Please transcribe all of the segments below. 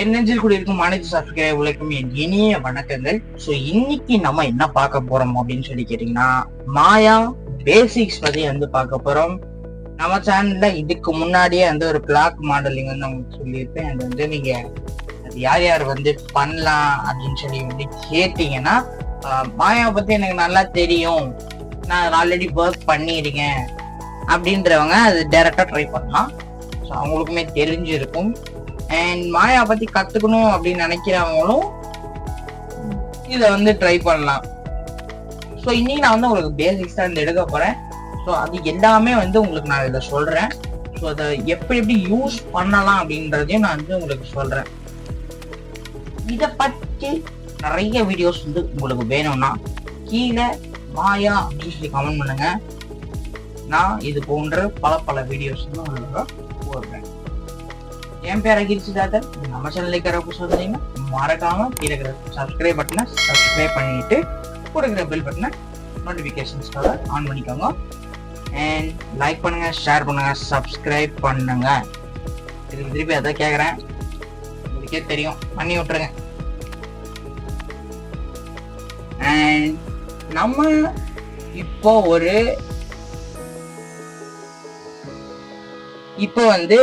என் நெஞ்சில் கூட இருக்கும் அனைத்து சப்ஸ்கிரைபர்களுக்கும் என் இனிய வணக்கங்கள். ஸோ இன்னைக்கு நம்ம என்ன பார்க்க போறோம் அப்படின்னு சொல்லி கேட்டீங்கன்னா, மாயா பேசிக்ஸ் பத்தி வந்து பார்க்க போறோம். நம்ம சேனல்ல இதுக்கு முன்னாடியே வந்து ஒரு பிளாக் மாடலிங் வந்து உங்களுக்கு சொல்லியிருப்பேன். அது வந்து நீங்க அது யார் யார் வந்து பண்ணலாம் அப்படின்னு சொல்லி வந்து கேட்டீங்கன்னா, மாயா பத்தி எனக்கு நல்லா தெரியும், நான் ஆல்ரெடி ஒர்க் பண்ணியிருக்கேன் அப்படின்றவங்க அது டைரக்டா ட்ரை பண்ணலாம். ஸோ அவங்களுக்குமே தெரிஞ்சிருக்கும். அண்ட் மாயா பத்தி கத்துக்கணும் அப்படின்னு நினைக்கிறவங்களும் இதை வந்து ட்ரை பண்ணலாம். ஸோ இன்னைக்கு நான் வந்து உங்களுக்கு பேசிக்ஸ் தான் இந்த எடுக்க போறேன். ஸோ அது எல்லாமே வந்து உங்களுக்கு நான் இதை சொல்றேன். ஸோ அதை எப்படி யூஸ் பண்ணலாம் அப்படின்றதையும் நான் வந்து உங்களுக்கு சொல்றேன். இதை பற்றி நிறைய வீடியோஸ் வந்து உங்களுக்கு வேணும்னா கீழே மாயா அப்படின்னு சொல்லி கமெண்ட் பண்ணுங்க. நான் இது போன்ற பல வீடியோஸ் வந்து உங்களுக்கு போடுறேன். என் பேர் அகிர்ச்சிதாதன். நம்ம சேனலுக்கு யாராவது சொல்றீங்கன்னா மறக்காம கீழே சப்ஸ்கிரைப் பட்டனை சப்ஸ்கிரைப் பண்ணிட்டு கொடுக்குற பெல் பட்டனை நோட்டிபிகேஷன்ஸ்க்காக ஆன் பண்ணிக்கோங்க. அண்ட் லைக் பண்ணுங்க, ஷேர் பண்ணுங்க, சப்ஸ்கிரைப் பண்ணுங்க. திருப்பி அதான் கேட்குறேன், உங்களுக்கே தெரியும், பண்ணி விட்டுருங்க. அண்ட் நம்ம இப்போ வந்து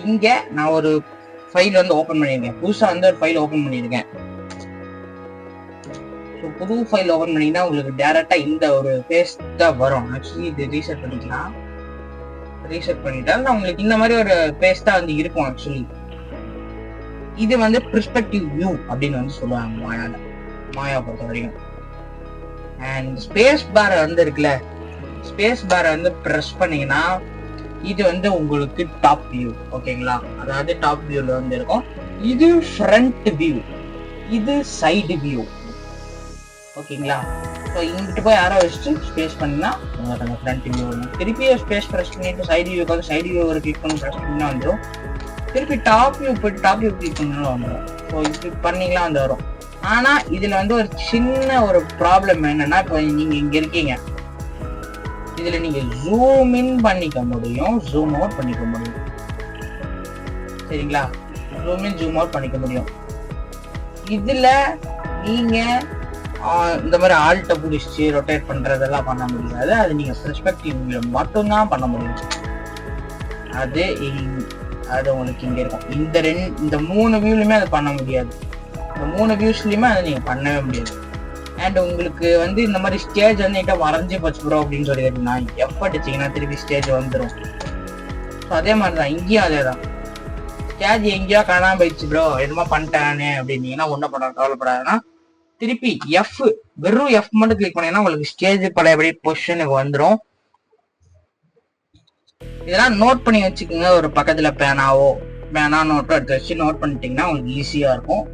இங்க நான் ஒரு ஃபைல் வந்து ஓபன் பண்ணிருக்கேன். புதுசா வந்து ஒரு ஃபைல் ஓபன் பண்ணிருக்கேன். புது ஃபைல் ஓபன் பண்ணீங்கன்னா உங்களுக்கு டைரக்டா இந்த ஒரு பேஜ் தான் வரும். ஆக்சுவலி இது ரீசெட் பண்ணிக்கலாம். ரீசெட் பண்ணிட்டா உங்களுக்கு இந்த மாதிரி ஒரு பேஜ் தான் வந்து இருக்கும். ஆக்சுவலி இது வந்து பெர்ஸ்பெக்டிவ் வியூ அப்படின்னு வந்து சொல்லுவாங்க மாயா பொறுத்த வரைக்கும். அண்ட் ஸ்பேஸ் பார் வந்து இருக்குல்ல, ஸ்பேஸ் பார் வந்து பிரஸ் பண்ணீங்கன்னா இது வந்து உங்களுக்கு டாப் வியூ. ஓகேங்களா, அதாவது டாப் வியூல வந்து இருக்கும். இது ஃப்ரண்ட் வியூ, இது சைடு வியூ. ஓகேங்களா, ஸோ இங்கிட்டு போய் யாரோ வச்சுட்டு ஸ்பேஸ் பண்ணினா உங்களுக்கு அந்த ஃப்ரண்ட் வியூ வரும். திருப்பி ஸ்பேஸ் ப்ரெஸ் பண்ணிட்டு சைடு வியூ வந்து சைடு வியூ ஒரு கிளிக் பண்ணி ப்ரெஸ் பண்ணினா வந்துடும். திருப்பி டாப் வியூ போயிட்டு டாப் வியூ கிளிக் பண்ணாலும் வந்துடும். ஸோ இப்படி பண்ணிக்கலாம் வந்து வரும். ஆனா இதுல வந்து ஒரு சின்ன ஒரு ப்ராப்ளம் என்னன்னா, இப்போ நீங்க இங்க இருக்கீங்க, இதுல நீங்க ஜூம் இன் பண்ணிக்க முடியும், ஜூம் அவுட் பண்ணிக்க முடியும். சரிங்களா, ஜூம் இன் ஜூம் அவுட் பண்ணிக்க முடியும். இதுல நீங்க இந்த மாதிரி ஆல்ட்ட புடிச்சு ரொட்டேட் பண்றதெல்லாம் பண்ண முடியாது. அது நீங்க பெர்ஸ்பெக்டிவ்ல மட்டும்தான் பண்ண முடியும். அது உங்களுக்கு இங்க இருக்கும். இந்த 3 வியூலயுமே அது பண்ண முடியாது. இந்த 3 வியூஸ்லயுமே அதை நீங்க பண்ணவே முடியாது. அண்ட் உங்களுக்கு வந்து இந்த மாதிரி ஸ்டேஜ் வந்து என்கிட்ட வரைஞ்சி போச்சு ப்ரோ அப்படின்னு சொல்லி கேட்டீங்கன்னா, எப்போ அடிச்சிங்கன்னா திருப்பி ஸ்டேஜ் வந்துடும். ஸோ அதே மாதிரி தான் இங்கேயும் அதே தான். ஸ்டேஜ் எங்கேயோ காணாம போயிடுச்சு ப்ரோ, என்னமோ பண்ணிட்டானே அப்படின்னீங்கன்னா ஒன்றும் பண்ண கவலைப்படாதுன்னா திருப்பி வெறும் எஃப் மட்டும் கிளிக் பண்ணீங்கன்னா உங்களுக்கு ஸ்டேஜ் பழையபடி பொசிஷனுக்கு வந்துடும். இதெல்லாம் நோட் பண்ணி வச்சுக்கோங்க. ஒரு பக்கத்துல பேனா நோட்டோ எடுத்து வச்சு நோட் பண்ணிட்டீங்கன்னா உங்களுக்கு ஈஸியா இருக்கும்.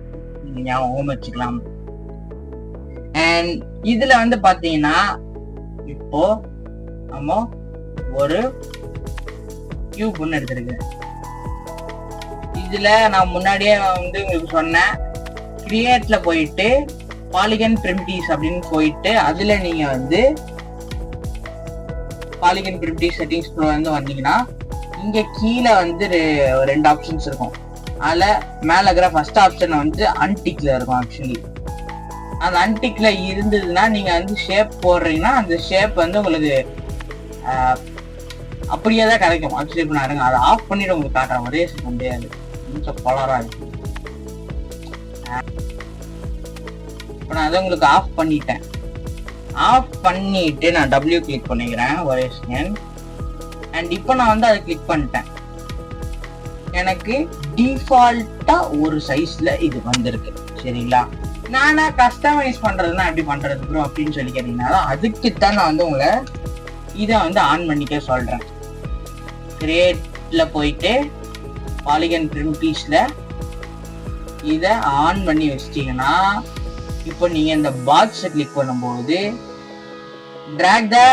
நீங்க ஞாபகம் வச்சுக்கலாம். அண்ட் இதுல வந்து பாத்தீங்கன்னா இப்போ நம்ம ஒரு கியூப் ஒன்று எடுத்திருக்கேன். இதுல நான் முன்னாடியே வந்து உங்களுக்கு சொன்னேன், கிரியேட்ல போயிட்டு பாலிகன் பிரிமிட்டிவ்ஸ் அப்படின்னு போயிட்டு அதுல நீங்க வந்து பாலிகன் பிரிமிட்டிவ் செட்டிங்ஸ் வந்து வந்தீங்கன்னா இங்க கீழே வந்து 2 ஆப்ஷன்ஸ் இருக்கும். அதுல மேல இருக்கிற ஃபர்ஸ்ட் ஆப்ஷன் வந்து அன்டிக்ல இருக்கும். ஆக்சுவலி அந்த அன்டிக்ல இருந்ததுன்னா நீங்க வந்து ஷேப் போடுறீங்கன்னா அந்த ஷேப் வந்து உங்களுக்கு அப்படியே தான் கிடைக்கும். ஆக்சுவலி இப்போ நான் அதை ஆஃப் பண்ணிட்டு உங்களுக்கு காட்டுறேன். ஒரே செய்ய முடியாது, கொஞ்சம் பலரா இருக்கு. இப்போ நான் அதை உங்களுக்கு ஆஃப் பண்ணிட்டேன். ஆஃப் பண்ணிட்டு நான் டபிள்யூ கிளிக் பண்ணிக்கிறேன், ஒரே செகண்ட். அண்ட் இப்போ நான் வந்து அதை கிளிக் பண்ணிட்டேன். எனக்கு டிஃபால்ட்டா ஒரு சைஸ்ல இது வந்திருக்கு. சரிங்களா, நானா கஸ்டமைஸ் பண்றதுன்னா எப்படி பண்றது ப்ரோ அப்படின்னு சொல்லி கேட்டீங்கன்னா, அதுக்குத்தான் நான் வந்து உங்களை இதை வந்து ஆன் பண்ணிக்க சொல்றேன். கிரியேட்ல போயிட்டு பாலிகன் பிரிமிட்டிவ்ஸ்ல இதை ஆன் பண்ணி வச்சிட்டீங்கன்னா இப்போ நீங்க இந்த பாக்ஸை கிளிக் பண்ணும்போது drag the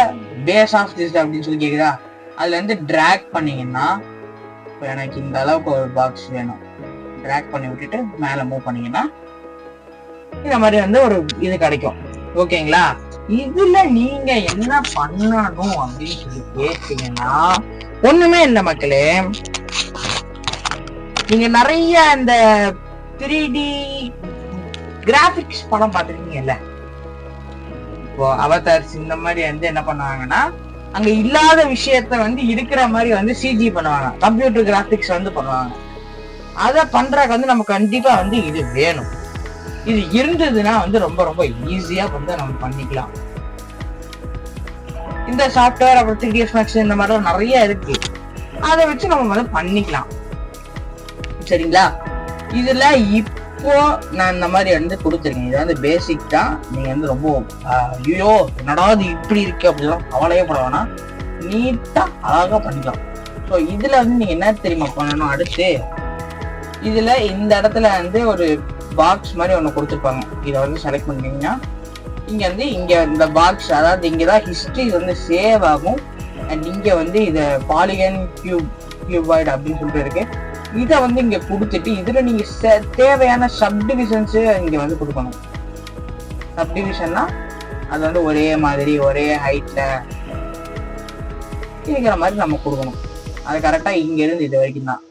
base of this அப்படின்னு சொல்லி கேக்குதா, அதுல இருந்து drag பண்ணீங்கன்னா இப்போ எனக்கு இந்த அளவுக்கு ஒரு பாக்ஸ் வேணும். drag பண்ணி விட்டுட்டு மேல மூவ் பண்ணீங்கன்னா இந்த மாதிரி வந்து ஒரு இது கிடைக்கும். ஓகேங்களா, இதுல நீங்க என்ன பண்ணணும் அப்படின்னு சொல்லி கேட்டீங்கன்னா ஒண்ணுமே இல்லை மக்களே. நீங்க நிறைய இந்த 3D கிராபிக்ஸ் படம் பார்த்துருக்கீங்கல்ல, இப்போ அவதார்ஸ் இந்த மாதிரி வந்து என்ன பண்ணுவாங்கன்னா அங்க இல்லாத விஷயத்த வந்து இருக்கிற மாதிரி வந்து சிஜி பண்ணுவாங்க, கம்ப்யூட்டர் கிராபிக்ஸ் வந்து பண்ணுவாங்க. அதை பண்றதுக்கு வந்து நமக்கு கண்டிப்பா வந்து இது வேணும். இது இருந்ததுன்னா வந்து ரொம்ப ரொம்ப ஈஸியா வந்து நம்ம பண்ணிக்கலாம். இந்த சாஃப்ட்வேர் அப்புறம் 3ds Max இந்த மாதிரிலாம் நிறைய இருக்கு, அதை வச்சு நம்ம வந்து பண்ணிக்கலாம். சரிங்களா? இதுல இப்போ நான் இந்த மாதிரி வந்து கொடுத்துருக்கேன். இது வந்து பேசிக் தான். நீங்க வந்து ரொம்ப ஐயோ என்னடா இது இப்படி இருக்கு அப்படிலாம் கவலையே பட வேணாம், நீட்டா அழகா பண்ணிக்கலாம். ஸோ இதுல வந்து நீங்க என்ன தெரியுமா பண்ணணும், அடுத்து இதுல இந்த இடத்துல வந்து ஒரு பாக்ஸ் மாதிரி ஒன்று கொடுத்துருப்பாங்க. இதை வந்து செலக்ட் பண்ணிட்டீங்கன்னா இங்க வந்து இங்க இந்த பாக்ஸ், அதாவது இங்கதான் ஹிஸ்டரி வந்து சேவ் ஆகும். அண்ட் இங்க வந்து இதை பாலிகன் கியூபாய்டு அப்படின்னு சொல்லிட்டு இருக்கு. இதை வந்து இங்க கொடுத்துட்டு இதுல நீங்க தேவையான சப்டிவிஷன்ஸ் இங்க வந்து கொடுக்கணும். சப்டிவிஷன்னா அது வந்து ஒரே மாதிரி ஒரே ஹைட்ல இருக்கிற மாதிரி நம்ம கொடுக்கணும். அது கரெக்டா இங்க இருந்து இது வரைக்கும் தான்.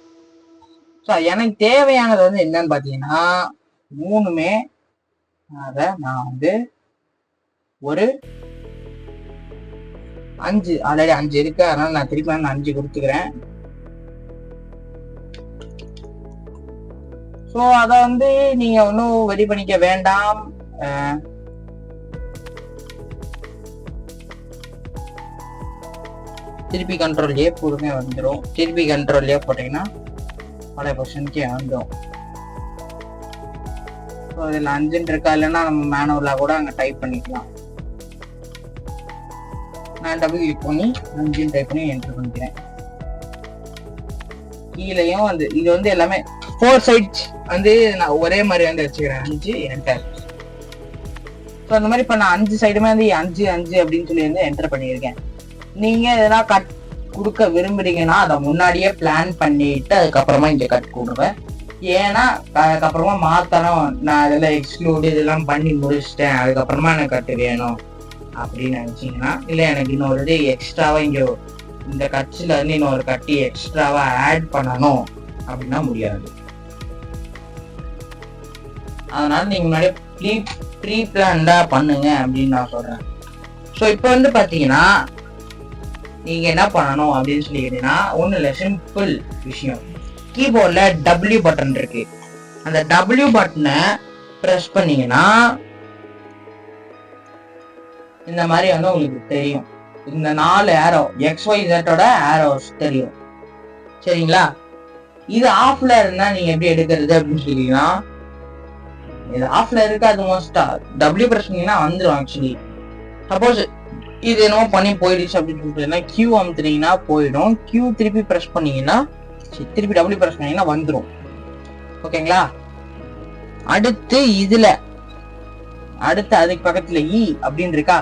ஸோ எனக்கு தேவையானது வந்து என்னன்னு பாத்தீங்கன்னா 3மே. அதை நான் வந்து ஒரு 5 ஆல்ரெடி 5 இருக்கு, அதனால நான் திருப்பி வந்து 5 கொடுத்துக்கிறேன். ஸோ அதை வந்து நீங்க ஒன்றும் வெரி பண்ணிக்க வேண்டாம். திருப்பி கண்ட்ரோல் ஏ பொறுமையா வந்துடும். திருப்பி கண்ட்ரோல் ஏ போட்டீங்கன்னா பழைய பொசிஷனுக்கே வந்துடும். ஸோ இதில் 5 இருக்கா, இல்லைன்னா நம்ம மேனுவலாக கூட அங்கே டைப் பண்ணிக்கலாம். நான் டபுள் கிளிக் பண்ணி 5 டைப் பண்ணி என்டர் பண்ணிக்கிறேன். கீழேயும் வந்து இது வந்து எல்லாமே 4 சைட்ஸ் வந்து நான் ஒரே மாதிரி வந்து வச்சுக்கிறேன். 5 என்டர். ஸோ அந்த மாதிரி இப்போ நான் 5 சைடுமே வந்து 5 5 அப்படின்னு சொல்லி வந்து என்டர் பண்ணியிருக்கேன். நீங்க எதனா கட் கொடுக்க விரும்புறீங்கன்னா அதை முன்னாடியே பிளான் பண்ணிட்டு அதுக்கப்புறமா இங்க கட் கொடுப்பேன். ஏன்னா அதுக்கப்புறமா மாத்தணும், நான் இதெல்லாம் எக்ஸ்க்ளூட் இதெல்லாம் பண்ணி முடிச்சிட்டேன், அதுக்கப்புறமா எனக்கு கட்டு வேணும் அப்படின்னு நினைச்சீங்கன்னா, இல்ல எனக்கு இன்னொரு இது எக்ஸ்ட்ராவா இங்க இந்த கட்சில இருந்து இன்னொரு கட்டி எக்ஸ்ட்ராவா ஆட் பண்ணணும் அப்படின்னா முடியாது. அதனால நீங்க முன்னாடியே ப்ரீ பிளான்டா பண்ணுங்க அப்படின்னு நான் சொல்றேன். ஸோ இப்போ வந்து பாத்தீங்கன்னா நீங்க என்ன பண்ணணும் அப்படின்னு சொல்லி கேட்டீங்கன்னா, ஒன்றும் இல்லை, சிம்பிள் விஷயம். கீபோர்ட்ல W பட்டன் இருக்கு. அந்த W பட்டனை பிரஸ் பண்ணீங்கன்னா இந்த மாதிரி வந்து உங்களுக்கு தெரியும். இந்த 4 ஏரோ XYZ ஏரோஸ் தெரியும். சரிங்களா? இது ஆஃப்ல இருந்தா நீங்க எப்படி எடுக்கிறது அப்படின்னு சொல்லிங்கன்னா, இது ஆஃப்ல இருக்காது. மோஸ்டா W பிரஸ் பண்ணீங்கன்னா வந்துடும். ஆக்சுவலி சப்போஸ் இது என்னமோ பண்ணி போயிடுச்சு அப்படின்னு சொல்லிட்டு Q அமுத்துனீங்கன்னா போயிடும். Q திருப்பி பிரஸ் பண்ணீங்கன்னா, திருப்பி W பிரஸ் பண்ணீங்கன்னா வந்துடும். ஓகேங்களா? அடுத்து இதுல அடுத்து அதுக்கு பக்கத்துல E அப்படின்னு இருக்கா.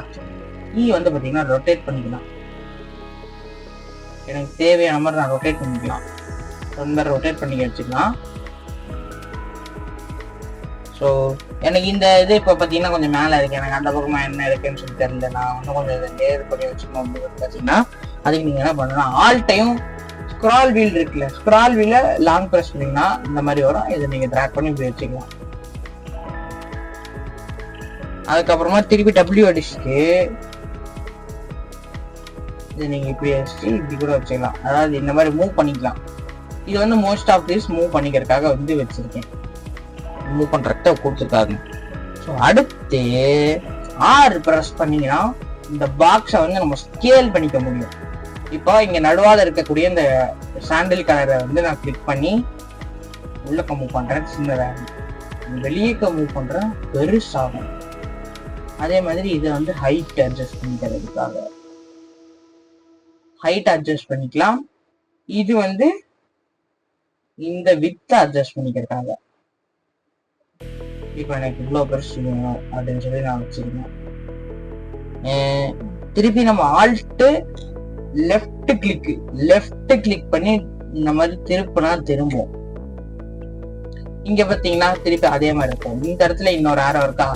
E வந்து பாத்தீங்கன்னா ரொட்டேட் பண்ணிக்கலாம். எனக்கு தேவையான மாதிரி நான் ரொட்டேட் பண்ணிக்கலாம். ரொட்டேட் பண்ணி வச்சுக்கலாம். ஸோ எனக்கு இந்த இது இப்போ பார்த்தீங்கன்னா கொஞ்சம் மேலே இருக்கு. எனக்கு அந்த பக்கமா என்ன இருக்குன்னு சொல்லி தெரியல. நான் இன்னும் கொஞ்சம் இதை நேர் பண்ணி வச்சுக்கணும் அப்படின்னு பார்த்தீங்கன்னா, அதுக்கு நீங்கள் என்ன பண்ணலாம், ஆல்டையும் ஸ்க்ரால் வீல் இருக்குல்ல, ஸ்க்ரால் வீல லாங் ப்ரெஸ் பண்ணீங்கன்னா இந்த மாதிரி வரும். இதை நீங்கள் ட்ராக் பண்ணி இப்படி வச்சுக்கலாம். அதுக்கப்புறமா திருப்பி W அடிச்சுட்டு இது நீங்கள் இப்படி வச்சுட்டு இப்படி கூட வச்சுக்கலாம். அதாவது இந்த மாதிரி மூவ் பண்ணிக்கலாம். இது வந்து மோஸ்ட் ஆஃப் திஸ் மூவ் பண்ணிக்கிறதுக்காக வந்து வச்சிருக்கேன். மூவ் பண்றத கொடுத்துருக்காங்க. ஸோ அடுத்து R ப்ரெஸ் பண்ணீங்கன்னா இந்த பாக்ஸை வந்து நம்ம ஸ்கேல் பண்ணிக்க முடியும். இப்போ இங்க நடுவால இருக்கக்கூடிய இந்த சாண்டில் கலரை வந்து நான் கிளிக் பண்ணி உள்ளக்க மூவ் பண்றேன், சின்னதாக. வெளியேக்க மூவ் பண்றேன், பெருசாகும். அதே மாதிரி இதை வந்து ஹைட் அட்ஜஸ்ட் பண்ணிக்கிறதுக்காக ஹைட் அட்ஜஸ்ட் பண்ணிக்கலாம். இது வந்து இந்த வித்தை அட்ஜஸ்ட் பண்ணிக்கிறதுக்காக. இப்போ எனக்கு இவ்வளோ பெருசு வேணும் அப்படின்னு சொல்லி நான் வச்சிருக்கேன். திருப்பி நம்ம ஆல்ட்டு லெஃப்ட் கிளிக் பண்ணி இந்த மாதிரி திருப்பினா திரும்பும். இங்க பாத்தீங்கன்னா திருப்பி அதே மாதிரி இருக்கும். இந்த இடத்துல இன்னொரு ஆரோ இருக்கா,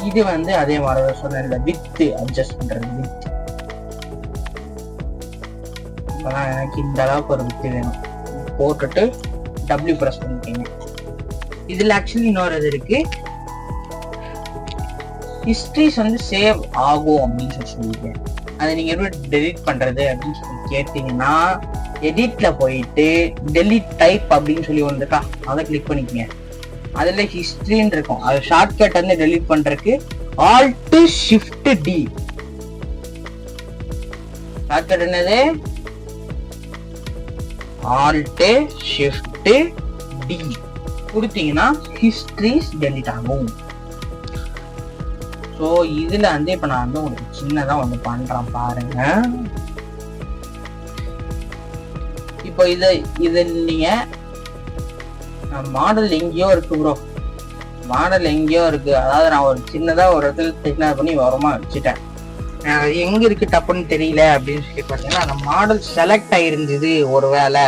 இது வந்து அதே மாதிரி சொன்ன வித்து அட்ஜஸ்ட் பண்றது. வித் இப்பதான் எனக்கு இந்த அளவுக்கு ஒரு வித்து வேணும். போட்டுட்டு W பிரஸ் பண்ணிக்கோங்க. இதுல ஆக்சுவலி இன்னொரு இது இருக்கு, ஹிஸ்டரிஸ் வந்து சேவ் ஆகும் அப்படின்னு சொல்லியிருக்கேன். அதை நீங்க எப்படி டெலிட் பண்றது அப்படின்னு சொல்லி கேட்டீங்கன்னா, எடிட்ல போயிட்டு டெலிட் டைப் அப்படின்னு சொல்லி வந்துருக்கா, அதை கிளிக் பண்ணிக்கங்க. அதுல ஹிஸ்டரின்னு இருக்கும், அது ஷார்ட்கட் வந்து டெலிட் பண்றதுக்கு Alt Shift D. ஷார்ட்கட் என்னது? Alt Shift D கொடுத்தீங்கன்னா ஹிஸ்டரிஸ் டெலிட் ஆகும். ஸோ இதுல வந்து இப்ப நான் வந்து உங்களுக்கு சின்னதா ஒண்ணு பண்றேன் பாருங்க. இப்போ இது நீங்க மாடல் எங்கேயோ இருக்கு ப்ரோ, மாடல் எங்கேயோ இருக்கு. அதாவது நான் ஒரு சின்னதா ஒரு இடத்துல டெக்னாலஜி பண்ணி வரமா வச்சுட்டேன். எங்க இருக்கு டப்புன்னு தெரியல அப்படின்னு சொல்லி பாத்தீங்கன்னா, அந்த மாடல் செலக்ட் ஆயிருந்தது. ஒருவேளை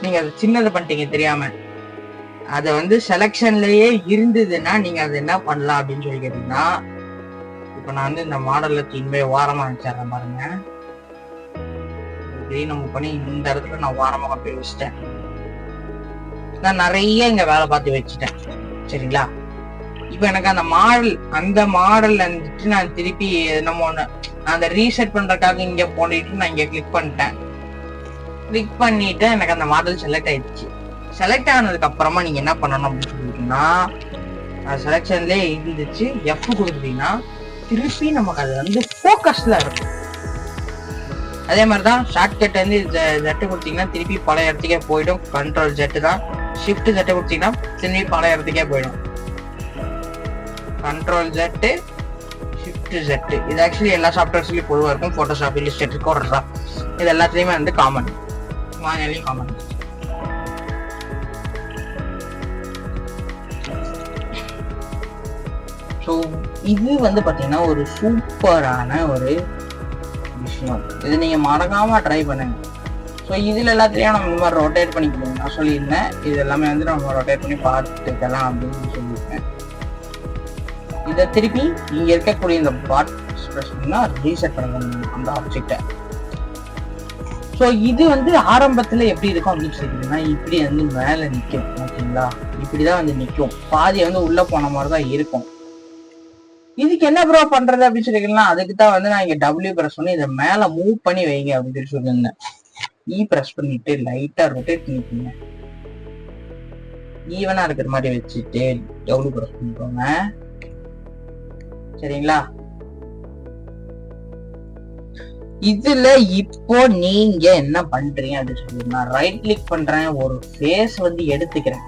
நீங்க அதை சின்னது பண்ணிட்டீங்க தெரியாம, அதை வந்து செலக்ஷன்லயே இருந்ததுன்னா நீங்க அதை என்ன பண்ணலாம் அப்படின்னு சொல்லி கேட்டீங்கன்னா, இப்ப நான் வந்து இந்த மாடல்ல தீன்மே வாரமா வச்சிடறேன் பாருங்க. இப்படி நம்ம பண்ணி இந்த இடத்துல நான் வாரமா போய் வச்சுட்டேன். நான் நிறைய இங்க வேலை பார்த்து வச்சுட்டேன் சரிங்களா. இப்ப எனக்கு அந்த மாடல் வந்துட்டு நான் திருப்பி நம்ம ஒண்ணு அந்த ரீசெட் பண்றதுக்காக இங்க போனிட்டு நான் இங்க கிளிக் பண்ணிட்டேன். கிளிக் பண்ணிட்டு எனக்கு அந்த மாடல் செலக்ட் ஆயிடுச்சு. செலக்ட் ஆனதுக்கு அப்புறமா நீங்க என்ன பண்ணணும் அப்படின்னு சொல்லிட்டீங்கன்னா, செலக்ஷன்லயே இருந்துச்சு, F கொடுத்துட்டீங்கன்னா திருப்பி நமக்கு அது வந்து ஃபோக்கஸ்ல இருக்கும். அதே மாதிரிதான் ஷார்ட்கட் வந்து Z கொடுத்தீங்கன்னா திருப்பி பழைய இடத்துக்கே போயிடும். கண்ட்ரோல் Z தான். ஷிஃப்ட் Z கொடுத்தீங்கன்னா திருப்பி பழைய இடத்துக்கே போயிடும். Control Z, shift Z. இது ஆக்சுவலி எல்லா சாஃப்ட்வேர்ஸ்லயும் பொதுவாக இருக்கும். போட்டோஷாப், இல்லஸ்ட்ரேட்டர், கோடர்ஸா, இது எல்லாத்துலயுமே வந்து காமன், மாநிலையும் காமன். ஸோ இது வந்து பாத்தீங்கன்னா ஒரு சூப்பரான ஒரு விஷயம். இது நீங்க மறக்காம ட்ரை பண்ணுங்க. ஸோ இதுல எல்லாத்துலயும் நம்ம இந்த மாதிரி ரொட்டேட் பண்ணிக்கணும். நான் சொல்லியிருந்தேன் இது எல்லாமே வந்து நம்ம ரொட்டேட் பண்ணி பார்த்துக்கலாம் அப்படின்னு சொல்லியிருக்கேன். இதை திருப்பி இங்க இருக்கக்கூடிய இந்த பாட் எக்ஸ்பிரஸ் பண்ணா ரீசெட் பண்ணணும் அந்த ஆப்ஜெக்டை. ஸோ இது வந்து ஆரம்பத்துல எப்படி இருக்கும் அப்படின்னு சொல்லிட்டீங்கன்னா, இப்படி வந்து மேல நிற்கும் ஓகேங்களா. இப்படிதான் வந்து நிற்கும், பாதி வந்து உள்ள போன மாதிரிதான் இருக்கும். இதுக்கு என்ன ப்ரோ பண்றது அப்படின்னு சொல்லிக்கலாம். அதுக்கு தான் வந்து நான் இங்க W பிரஸ் பண்ணி இதை மேல மூவ் பண்ணி வைங்க அப்படின்னு சொல்லி சொல்லியிருந்தேன். பிரஸ் பண்ணிட்டு லைட்டா ரொட்டேட் பண்ணிக்கோங்க. ஈவனா இருக்கிற மாதிரி வச்சுட்டு W பிரஸ் பண்ணிக்கோங்க சரிங்களா. இதுல இப்போ நீங்க என்ன பண்றீங்க அப்படின்னு சொல்லி, நான் ரைட் கிளிக் பண்றேன், ஒரு ஃபேஸ் வந்து எடுத்துக்கிறேன்.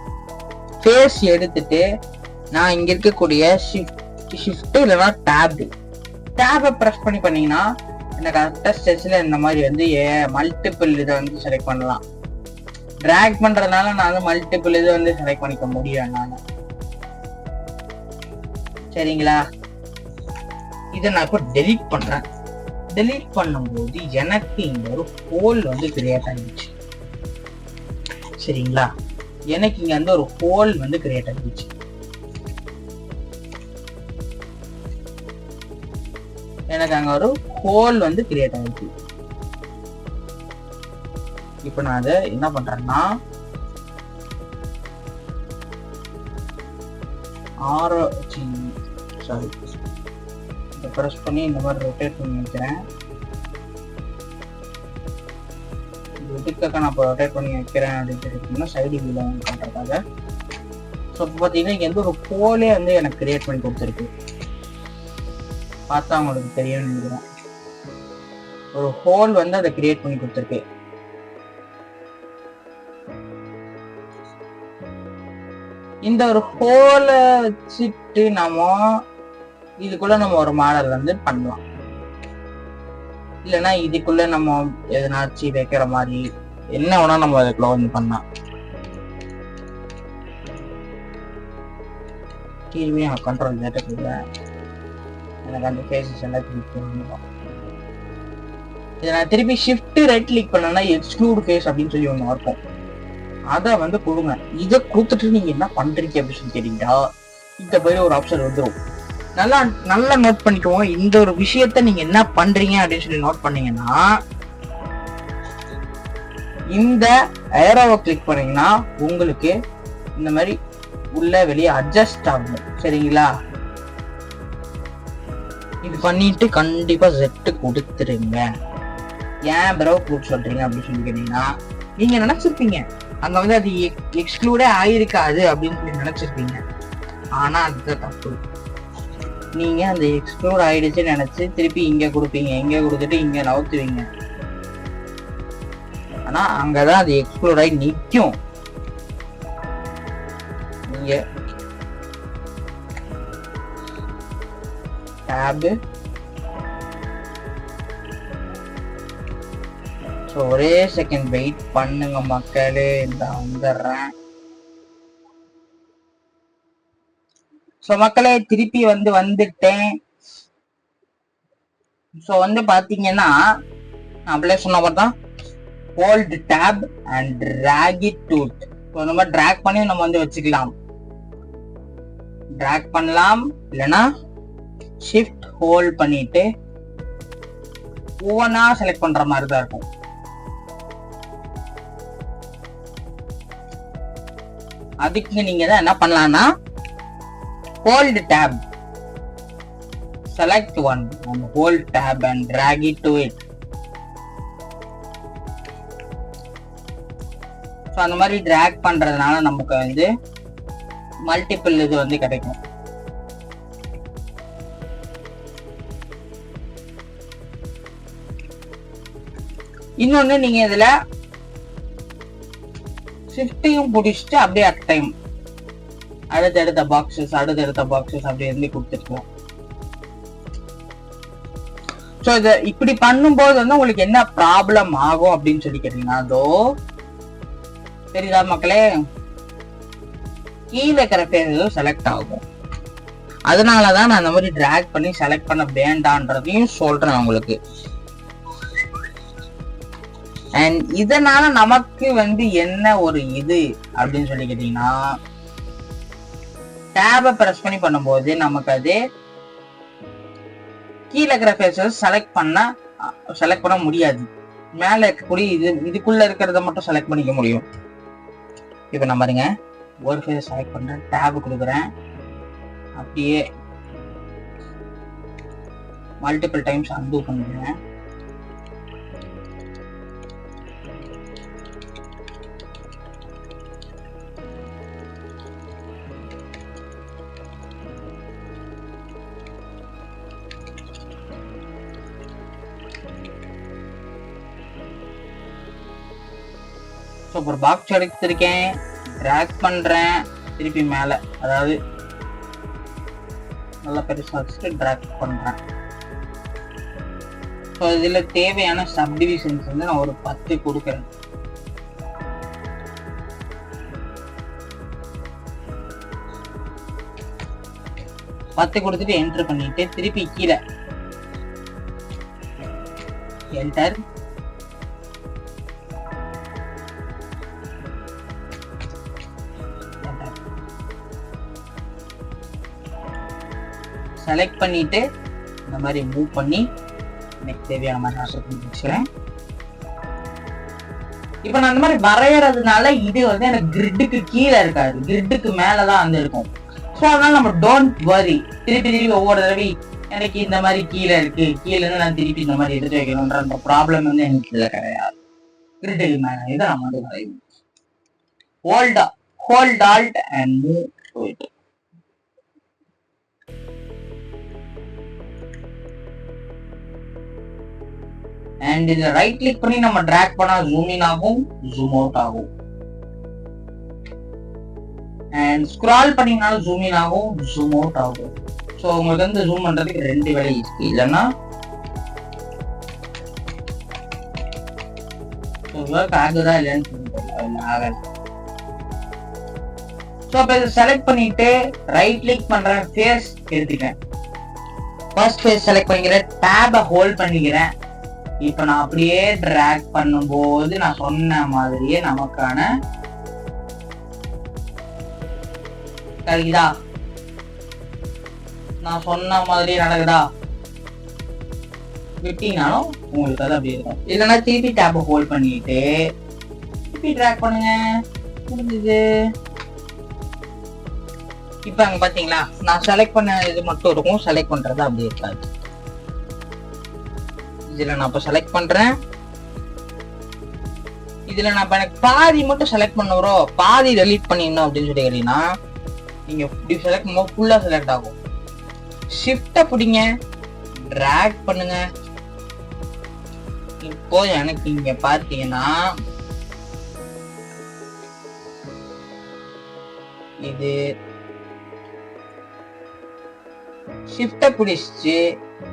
ஃபேஸ் எடுத்துட்டு நான் இங்க இருக்கக்கூடிய ஷிஃப்ட் இல்லைன்னா டேபை பிரஸ் பண்ணீங்கன்னா எனக்கு கரெக்டா ஸ்டெச்ல இந்த மாதிரி வந்து மல்டிபிள் இதை வந்து செலக்ட் பண்ணலாம். டிராக் பண்றதுனால நான் வந்து மல்டிபிள் இதை வந்து செலக்ட் பண்ணிக்க முடியும் என்னால சரிங்களா. இதை நான் இப்போ டெலீட் பண்றேன். டெலீட் பண்ணும்போது எனக்கு இங்க ஒரு ஹோல் வந்து கிரியேட் ஆகிடுச்சு சரிங்களா. எனக்கு இங்க வந்து ஒரு ஹோல் வந்து கிரியேட் ஆகிடுச்சு. எனக்கு அங்க ஒரு ஹோல் வந்து கிரியேட் ஆயிடுச்சு. இப்ப நான் அதை என்ன பண்றேன்னா, பிரஸ் பண்ணி இந்த மாதிரி ரொட்டேட் பண்ணி வைக்கிறேன். இதுக்காக நான் இப்போ ரொட்டேட் பண்ணி வைக்கிறேன் அப்படின்னு சொல்லிட்டீங்கன்னா சைடு வியூல பண்றதுக்காக. ஸோ இப்போ பார்த்தீங்கன்னா இங்க வந்து ஒரு ஹோலே வந்து எனக்கு கிரியேட் பண்ணி கொடுத்துருக்கு. பார்த்தா உங்களுக்கு தெரியும் நினைக்கிறேன். ஒரு ஹோல் வந்து அதை கிரியேட் பண்ணி கொடுத்துருக்கு. இந்த ஒரு ஹோலை வச்சுட்டு நம்ம இதுக்குள்ள நம்ம ஒரு மாடல் வந்து பண்ணலாம். இல்லைன்னா இதுக்குள்ள நம்ம எதனாச்சும் வைக்கிற மாதிரி என்ன வேணா நம்ம அதுக்குள்ள வந்து பண்ணலாம். கீழே கண்ட்ரோல் கேட்டுக்குள்ள எனக்கு அந்த ஃபேஸஸ் எல்லாம் கிளிக் பண்ணிடுவோம். இதை நான் திருப்பி ஷிஃப்ட் ரைட் கிளிக் பண்ணேன்னா எக்ஸ்க்ளூட் ஃபேஸ் அப்படின்னு சொல்லி ஒன்று இருக்கும். அதை வந்து கொடுங்க. இதை கொடுத்துட்டு நீங்க என்ன பண்றீங்க அப்படின்னு சொல்லி கேட்டீங்கன்னா இந்த மாதிரி ஒரு ஆப்ஷன் வந்துடும். நல்லா நோட் பண்ணிக்கோங்க. இந்த ஒரு விஷயத்த நீங்க என்ன பண்றீங்க அப்படின்னு சொல்லி நோட் பண்ணீங்கன்னா, இந்த ஏரோவை கிளிக் பண்ணீங்கன்னா உங்களுக்கு இந்த மாதிரி உள்ள வெளியே அட்ஜஸ்ட் ஆகும். சரிங்களா? இது பண்ணிட்டு கண்டிப்பா செட்டு கொடுத்துருங்க. ஏன் ப்ரோ கூட சொல்றீங்க அப்படின்னு சொல்லி கேட்டீங்கன்னா, நீங்க நினைச்சிருப்பீங்க அங்க வந்து அது எக்ஸ்க்ளூடே ஆயிருக்காது அப்படின்னு சொல்லி நினைச்சிருப்பீங்க. ஆனா அதுதான் தப்பு. நீங்க அந்த எக்ஸ்க்ளூட் ஆயிடுச்சுன்னு நினைச்சு திருப்பி இங்க கொடுப்பீங்க, இங்க கொடுத்துட்டு இங்க நவுத்துவீங்க. ஆனா அங்கதான் அது எக்ஸ்க்ளூட் ஆகி நிற்கும். நீங்க டேப் ஒரே செகண்ட் வெயிட் பண்ணுங்க மக்களே, இந்த வந்துடுறேன். ஸோ மக்களே திருப்பி வந்துட்டேன். ஸோ பாத்தீங்கன்னா அப்படியே சொன்ன பார்த்தா hold tap and drag it to it. So நம்ம டிராக் பண்ணி நம்ம வச்சுக்கலாம். டிராக் பண்ணலாம், இல்லைன்னா ஷிஃப்ட் ஹோல்ட் பண்ணிட்டு ஒவ்வொன்றா செலக்ட் பண்ற மாதிரி தான் இருக்கும். அதுக்கு நீங்க தான் என்ன பண்ணலாம்னா hold tab, select one and hold tab and drag it to it. So அந்த மாதிரி drag பண்றதுனால நமக்கு மல்டிபிள் இது கிடைக்கும். இன்னொன்னு நீங்க இதுல ஷிஃப்டையும் பிடிச்சிட்டு அப்படியே அட் டைம் அடுத்தடுத்த பாக்ஸஸ் அப்படி கொடுத்துருக்கோம். ஸோ இதை இப்படி பண்ணும்போது உங்களுக்கு என்ன ப்ராப்ளம் ஆகும் அப்படின்னு சொல்லி கேட்டீங்கன்னா, அதோ தெரியுதா மக்களே, கீழே இருக்கிற பேர் செலக்ட் ஆகும். அதனாலதான் நான் அந்த மாதிரி டிராக் பண்ணி செலக்ட் பண்ண வேண்டான்றதையும் சொல்றேன் உங்களுக்கு. அண்ட் இதனால நமக்கு என்ன ஒரு இது அப்படின்னு சொல்லி கேட்டீங்கன்னா, டேபை பிரஸ் பண்ணி பண்ணும்போது நமக்கு அது கீழே இருக்கிற ஃபேஸஸ் செலக்ட் பண்ண முடியாது. மேல இருக்கக்கூடிய இதுக்குள்ள இருக்கிறத மட்டும் செலக்ட் பண்ணிக்க முடியும். இப்ப நான் பாருங்க, ஒரு ஃபேஸ் செலக்ட் பண்றேன், டேப் கொடுக்குறேன், அப்படியே மல்டிபிள் டைம்ஸ் அன்டூ பண்ணுறேன். ஒரு பாக்ஸ் எடுத்திருக்கேன், டிராக் பண்றேன், திருப்பி மேல அதாவது நல்லா பெருசா வச்சுட்டு டிராக் பண்றேன். ஸோ இதுல தேவையான சப்டிவிஷன்ஸ் நான் ஒரு 10 கொடுக்குறேன். கொடுத்துட்டு என்டர் பண்ணிட்டு திருப்பி கீழே என்டர், செலக்ட் பண்ணிட்டு இந்த மாதிரி மூவ் பண்ணி எனக்கு தேவையான மாதிரி நான் வச்சுக்கிறேன். இப்ப நான் இந்த மாதிரி வரையறதுனால இது எனக்கு கிரிட்டுக்கு கீழே இருக்காது, கிரிட்டுக்கு மேலதான் இருக்கும். ஸோ அதனால நம்ம டோன்ட் வரி. திருப்பி ஒவ்வொரு தடவை எனக்கு இந்த மாதிரி கீழே இருக்கு, கீழே இருந்து நான் திருப்பி இந்த மாதிரி எடுத்து வைக்கணும்ன்ற அந்த ப்ராப்ளம் எனக்கு இதுல கிடையாது. கிரிட்டுக்கு மேல இதை நம்ம வரையும். Hold alt and move to it. And இதை ரைட் கிளிக் பண்ணி நம்ம டிராக் பண்ணா ஜூம் இன் ஆகும், ஜூம் அவுட் ஆகும். அண்ட் ஸ்க்ரால் பண்ணீங்கனாலும் ஜூம் இன் ஆகும், ஜூம் அவுட் ஆகும். ஸோ உங்களுக்கு ஜூம் பண்றதுக்கு 2 வழி இருக்கு. இல்லைன்னா ஒர்க் ஆகுதா இல்லைன்னு ஆகாது. ஸோ இப்போ இதை செலக்ட் பண்ணிட்டு ரைட் கிளிக் பண்றேன், ஃபேஸ் எடுத்துக்கிறேன். ஃபர்ஸ்ட் ஃபேஸ் செலக்ட் பண்ணிக்கிறேன், டேபை ஹோல்ட் பண்ணிக்கிறேன். இப்ப நான் அப்படியே டிராக் பண்ணும்போது நான் சொன்ன மாதிரியே நமக்கான கிடைக்குதா, நான் சொன்ன மாதிரியே நடக்குதா. விட்டீங்கனாலும் உங்களுக்கு அது அப்படி இருக்கும். இல்லைன்னா திருப்பி டேப்பை ஹோல்ட் பண்ணிட்டு திருப்பி ட்ராக் பண்ணுங்க. முடிஞ்சது. இப்ப அங்க பாத்தீங்களா, நான் செலக்ட் பண்ண இது மட்டும் இருக்கும், செலக்ட் பண்றது அப்படி இருக்காது. இதுல நான் இப்ப செலக்ட் பண்றேன். இதுல நான் எனக்கு பாதி மட்டும் செலக்ட் பண்ண வரும், பாதி டெலீட் பண்ணிடணும் அப்படின்னு சொல்லி கேட்டீங்கன்னா, நீங்க இப்படி செலக்ட் பண்ணும்போது ஃபுல்லா செலக்ட் ஆகும். ஷிஃப்ட பிடிங்க, டிராக் பண்ணுங்க. இப்போ எனக்கு இங்க பாத்தீங்கன்னா இது ஷிஃப்ட பிடிச்சு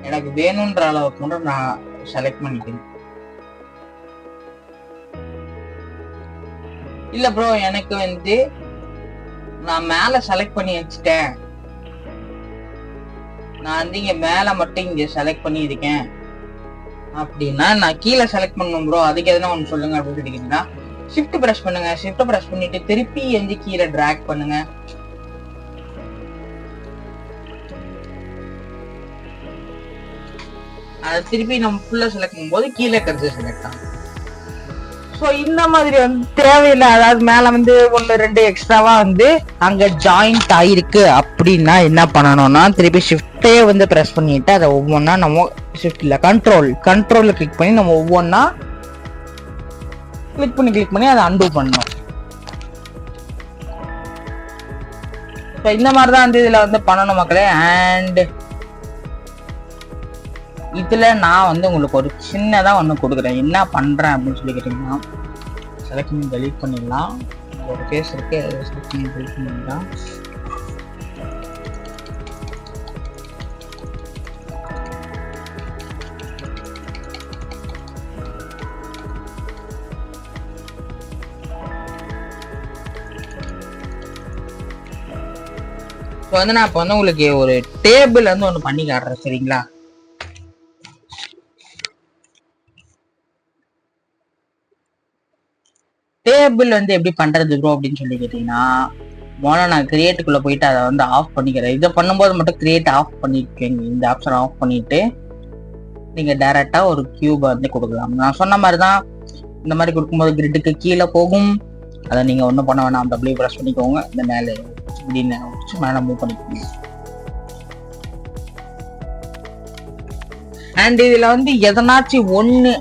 எனக்கு வேணும்ன்ற அளவுக்கு மட்டும் நான் செலக்ட் பண்ணிக்கிறேன். இல்ல ப்ரோ, எனக்கு வந்து நான் மேல செலக்ட் பண்ணி வச்சுட்டேன், நான் வந்து இங்க மேல மட்டும் இங்க செலக்ட் பண்ணி இருக்கேன் அப்படின்னா நான் கீழே செலக்ட் பண்ணணும் ப்ரோ, அதுக்கு எதுனா ஒன்று சொல்லுங்க அப்படின்னு கேட்டீங்கன்னா, ஷிஃப்ட் பிரஷ் பண்ணுங்க. ஷிஃப்ட் பிரஷ் பண்ணிட்டு திருப்பி வந்து கீழே டிராக் பண்ணுங்க. அதை திருப்பி நம்ம ஃபுல்லா செலக்ட் பண்ணும்போது கீழே இருக்கிறது செலக்ட் ஆகும். ஸோ இந்த மாதிரி வந்து தேவையில்லை, அதாவது மேல வந்து 1-2 எக்ஸ்ட்ராவா வந்து அங்க ஜாயிண்ட் ஆயிருக்கு அப்படின்னா என்ன பண்ணணும்னா, திருப்பி ஷிஃப்டே வந்து ப்ரெஸ் பண்ணிட்டு அதை ஒவ்வொன்றா நம்ம ஷிஃப்ட் இல்லை கண்ட்ரோல்ல கிளிக் பண்ணி நம்ம ஒவ்வொன்றா கிளிக் பண்ணி அதை அன்டூ பண்ணணும். ஸோ இந்த மாதிரி தான் வந்து இதுல வந்து பண்ணணும் மக்களே. அண்ட் இதுல நான் வந்து உங்களுக்கு ஒரு சின்னதா ஒண்ணு கொடுக்குறேன். என்ன பண்றேன் அப்படின்னு சொல்லி கேட்டீங்கன்னா, செலக்ட் பண்ணி டெலீட் பண்ணிடலாம். ஒரு கேஸ் இருக்கு, செலக்ட் பண்ணி டெலீட் பண்ணிடலாம். இப்போ வந்து நான் இப்போ வந்து உங்களுக்கு ஒரு டேபிள் வந்து ஒன்று பண்ணி காட்டுறேன், சரிங்களா? டேபிள் வந்து எப்படி பண்றது ப்ரோ அப்படின்னு சொல்லி கேட்டீங்கன்னா, முதல்ல நான் கிரியேட்டுக்குள்ள போயிட்டு அதை வந்து ஆஃப் பண்ணிக்கிறேன். இதை பண்ணும்போது மட்டும் கிரியேட் ஆஃப் பண்ணிக்கோங்க. இந்த ஆப்ஷன் ஆஃப் பண்ணிட்டு நீங்க டைரக்டா ஒரு கியூபை வந்து கொடுக்கலாம். நான் சொன்ன மாதிரி தான், இந்த மாதிரி கொடுக்கும்போது கிரிட்டுக்கு கீழே போகும். அதை நீங்க ஒன்றும் பண்ண வேணாம், டபிள்யூ ப்ரெஸ் பண்ணிக்கோங்க. இந்த மேலே இப்படின்னு மேலே மூவ் பண்ணிக்கோங்க. அண்ட் இதுல வந்து எதனாச்சும் ஒண்ணு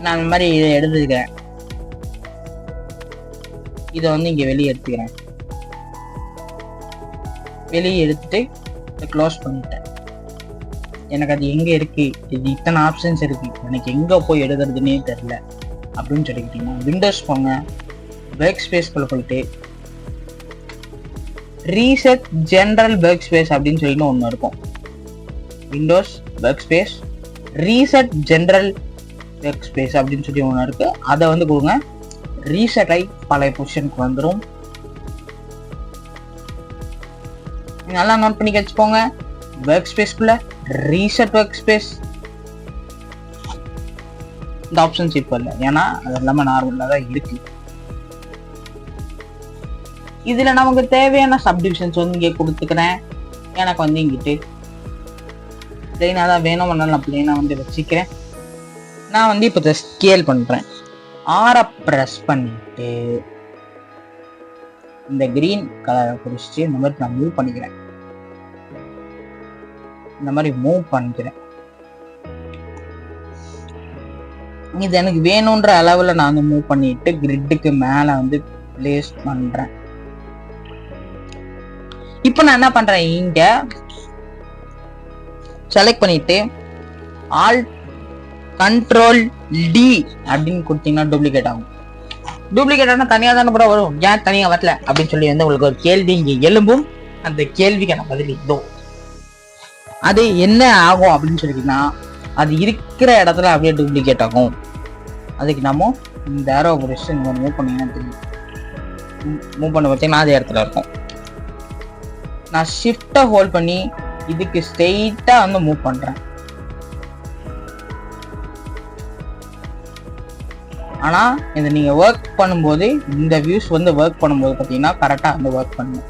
நான் இந்த மாதிரி இதை எடுத்துக்கிறேன், இதை வந்து இங்க வெளியே எடுத்துக்கிறேன். வெளியே எடுத்துட்டு க்ளோஸ் பண்ணிட்டேன். எனக்கு அது எங்க இருக்கு, இது இத்தனை ஆப்ஷன்ஸ் இருக்கு, எனக்கு எங்க போய் எடுக்கிறதுனே தெரியல அப்படின்னு சொல்லிக்கிட்டீங்கன்னா, விண்டோஸ் போங்க, ஒர்க் ஸ்பேஸ்க்குள்ள போயிட்டு ரீசெட் ஜெனரல் ஒர்க் ஸ்பேஸ் அப்படின்னு சொல்லிட்டு ஒன்று இருக்கும். Windows work space reset general work space அப்படின்னு சொல்லி ஒன்று இருக்கு. அதை வந்து கொடுங்க. ரீசெட் ஆகி பழைய பொசிஷனுக்கு வந்துடும். நல்லா நோட் பண்ணி வச்சுக்கோங்க. ஒர்க் ஸ்பேஸ்க்குள்ள ரீசெட் ஒர்க் ஸ்பேஸ் இந்த ஆப்ஷன்ஸ் இப்போ இல்லை, ஏன்னா அது எல்லாமே நார்மலாக தான் இருக்கு. இதுல நமக்கு தேவையான சப்டிவிஷன்ஸ் வந்து இங்கே கொடுத்துக்கிறேன். எனக்கு வந்து இங்கிட்டு பிளெயினாக தான் வேணும், நான் பிளெயினாக வந்து வச்சுக்கிறேன். நான் வந்து இப்போ ஸ்கேல் பண்றேன். ஆரை ப்ரெஸ் பண்ணிட்டு இந்த கிரீன் கலரை பிடிச்சிட்டு இந்த மாதிரி நான் மூவ் பண்ணிக்கிறேன். இந்த மாதிரி மூவ் பண்ணிக்கிறேன். இது எனக்கு வேணுன்ற அளவுல நான் வந்து மூவ் பண்ணிட்டு கிரிட்டுக்கு மேல வந்து பிளேஸ் பண்றேன். இப்போ நான் என்ன பண்றேன், இங்க செலக்ட் பண்ணிட்டு ஆல்ட் கண்ட்ரோல் டி அப்படின்னு கொடுத்தீங்கன்னா டூப்ளிகேட் ஆகும். டூப்ளிகேட் ஆனா தனியா தானே கூட வரும், ஏன் தனியா வரல அப்படின்னு சொல்லி வந்து உங்களுக்கு ஒரு கேள்வி இங்க எழும்பும். அந்த கேள்விக்கான பதில் இதோ. அது என்ன ஆகும் அப்படின்னு சொல்லிட்டீங்கன்னா, அது இருக்கிற இடத்துல அப்படியே டூப்ளிகேட் ஆகும். அதுக்கு நம்ம இந்த ஏரோ பொசிஷன் மூவ் பண்ணீங்கன்னா தெரியும். மூவ் பண்ண பார்த்தீங்கன்னா அதே இடத்துல இருக்கும். நான் ஷிஃப்டை ஹோல்ட் பண்ணி இதுக்கு ஸ்ட்ரெயிட்டா வந்து மூவ் பண்றேன். ஆனா இதை நீங்க ஒர்க் பண்ணும்போது, இந்த வியூஸ் வந்து ஒர்க் பண்ணும்போது பார்த்தீங்கன்னா கரெக்டா வந்து ஒர்க் பண்ணும்.